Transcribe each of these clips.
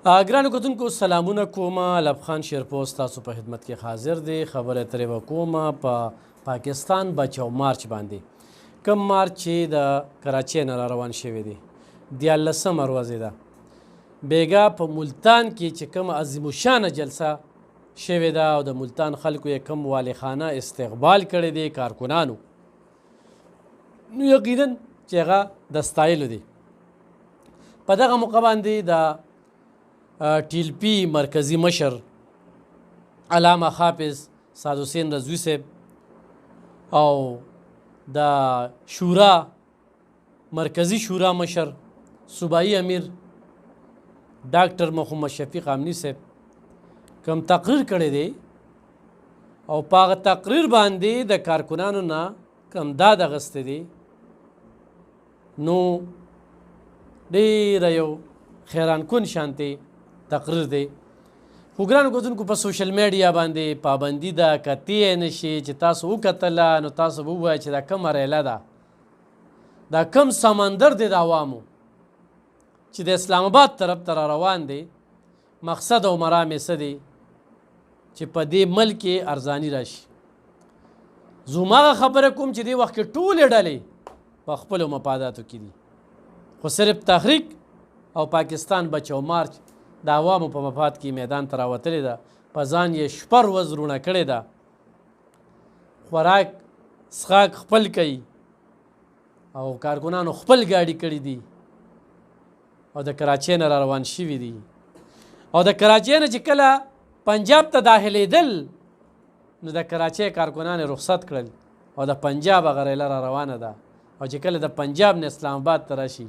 ګرانو کتونکو سلامونه کومه. لبخان شیرپوست تاسو په خدمت کې حاضر دی. خبره ترې وکومه په پاکستان بچو مارچ باندې. کم مارچ چې د کراچۍ نه را روان شوی دی 14مه ورځ ده. بیګا په ملتان کې چې کوم عظیم الشانه جلسه شوې ده او د ملتان خلکو یې کوم والخانه استقبال کړی دی کارکنانو، نو یقینا چې هغه د ستایلو دی. په دغه موقع باندې د ټیل پی مرکزی مشر علامه حافظ سعد حسین رضوي صاحب او د شورا مرکزی شورا مشر صوبایي امیر ډاکټر محمد شفیق امنی صاحب کوم تقریر کړی دی او په هغه تقریر باندې د کارکنانو نه کوم داد اخیستی دی، نو ډېره یو حیران کن شانتې تقریر دی. خو ګرانو کتونکو په سوشل میډیا باندې پابندي ده، کتې یې نشي چې تاسو وکتله نو تاسو به ووایئ چې دا کومه ریله ده، دا کوم سمندر دی د عوامو چې د اسلام آباد طرف ته را روان دی. مقصد او مرام یې څه دی چې په دې ملک کې ارزاني راشي. زه هماغه خبره کوم چې دې وخت کې ټولې ډلې په خپلو مفاداتو کې دي، خو صرف تحریک او پاکستان بچو مارچ د عوامو په مفاد کې میدان ته راوتلې ده. په ځان یې شپه ورځ رونه کړې ده، خوراک څښاک خپل کوي او کارکنانو خپل ګاډي کړي دي او د کراچۍ نه را روان شوي دي. او د کراچۍ نه چې کله پنجاب ته داخلېدل نو د کراچۍ کارکنان یې رخصت کړل او د پنجاب هغه ریله را روانه ده. او چې کله د پنجاب نه اسلام آباد ته راشي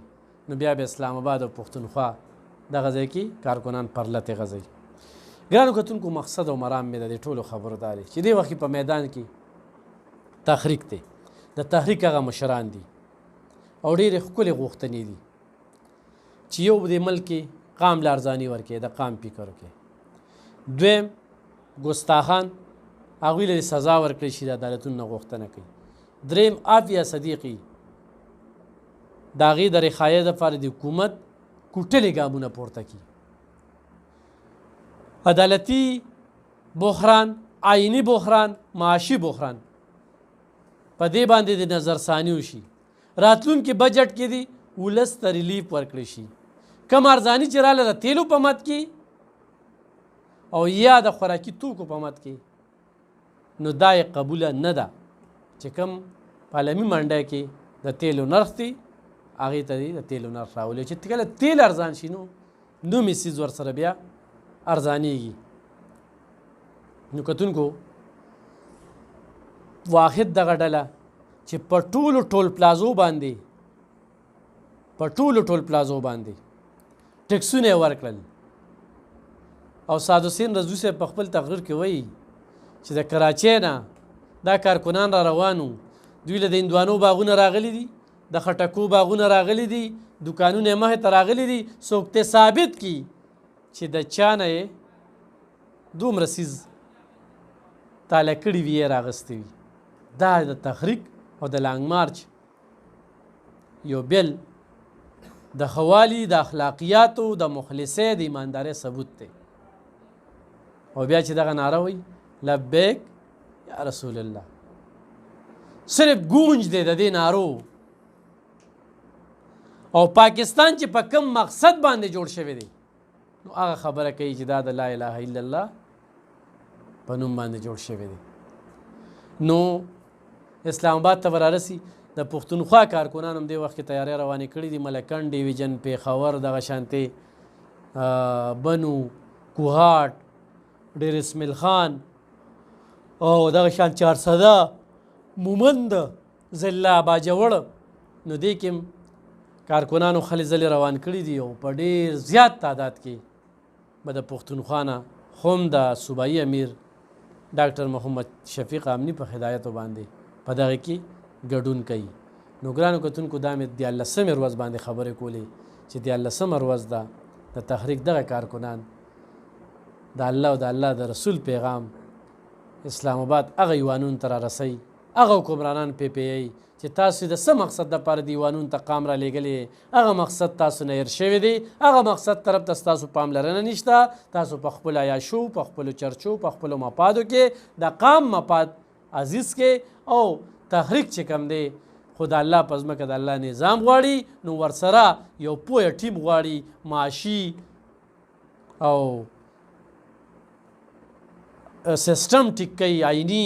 نو بیا به اسلام آباد او پښتونخوا دغه ځای کې کارکنان پرلتې غځوي. ګرانو کتونکو مقصد او مرام مې د دې ټولو خبرو دا دی چې دې وخت په میدان کې تحریک دی، د تحریک هغه مشران دي او ډېرې ښکلې غوښتنې دي چې یو دې ملک کې قام له ارزاني ورکړي، د قام فکر وکړي. دویم ګستاخان هغوی له سزا ورکړی شي، د عدالتونو نه غوښتنه کوي. دریم عافیه صدیقي د هغې د رخایۍ دپاره د حکومت کوټلې ګامونه پورته کړي. عدالتي بحران، آئینی بحران، معاشي بحران په دې باندې د نظرثاني وشي. راتلونکي بجټ کې دي ولس ته ریلیف ورکړی شي. کم ارزاني چې راله د تیلو په مد کې او یا د خوراکي توکو په مد کې، نو دا یې قبوله نه ده چې کم په عالمي منډی کې د تیلو نرخ دی هغې ته دې د تیلو نرخ راولي. چې کله تیل ارزان شي نو نومي څیز ورسره بیا ارزانیږي. نو کتونکو واحد دغه ډله چې په ټولو ټول پلازو باندې ټکسونه یې ورکړل. او سعد حسین رضوي صاحب په خپل تقریر کې وایي چې د کراچۍ نه دا کارکنان را روانو، دوی له د هندوانو باغونه راغلي دي، د خټکو باغونه راغلي دي، دوکانونه یې مخې ته راغلي دي. څوک ته ثابت کړي چې د چا نه یې دومره څیز تاله کړي وي یې راغستی وي. دا د تحریک او د لانګ مارچ یو بل د خوالي، د اخلاقیاتو، د مخلصۍ، د ایماندارۍ ثبوت دی. او بیا چې دغه ناره وایي لبیک یا رسول الله، صرف گونج دی د دې نارو. او پاکستان چې په کم مقصد باندې جوړ شوی دی نو هغه خبره کوي چې دا د لا اله الا الله په نوم باندې جوړ شوی دی. نو اسلام آباد ته ورارسي د پښتونخوا کارکنان هم دې وخت کې تیاری روانې کړي دي. ملکن ډیویژن، پیښور، دغه شانتې بنو، کوهاټ، ډیر اسماعیل خان او دغه شان چارسده، مومند، ضلع باجوړ، نو دې کې کارکنانو خلې ځلې روان کړي دي. او په ډېر زیات تعداد کې به د پښتونخوا نه هم د صوبایي امیر ډاکټر محمد شفیق امني په هدایتو باندې په دغه کې ګډون کوي. نو ګرانو کتونکو دا مې 14مې ورځ باندې خبرې کولې چې 14مه ورځ ده د تحریک دغه کارکنان د الله او د الله د رسول پیغام اسلام آباد هغه ایوانونو ته رارسوي، هغه حکمرانان پې پیوئ چې تاسو د څه مقصد دپاره دیوانونو ته قام را لیږلی هغه مقصد تاسو نه هېر شوی دی هغه مقصد طرف ته ستاسو پاملرنه نشته تاسو په خپلو عیاشو په خپلو چرچو په خپلو مفادو کې د قام مفاد عزیز کې او تحریک چې کوم دی خو د الله په ځمکه د الله نظام غواړي نو ورسره یو پوهه ټیم غواړي معاشي او سیسټم ټیک کوي آیني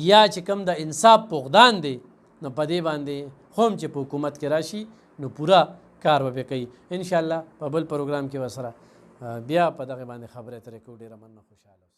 یا چې کوم د انصاف فقدان دی نو په دې باندې خو هم چې په حکومت کې راشي نو پوره کار به پرې کوي انشاءالله په بل پروګرام کې به سره بیا په دغې باندې خبرې اترې کوو ډېره مننه خوشحاله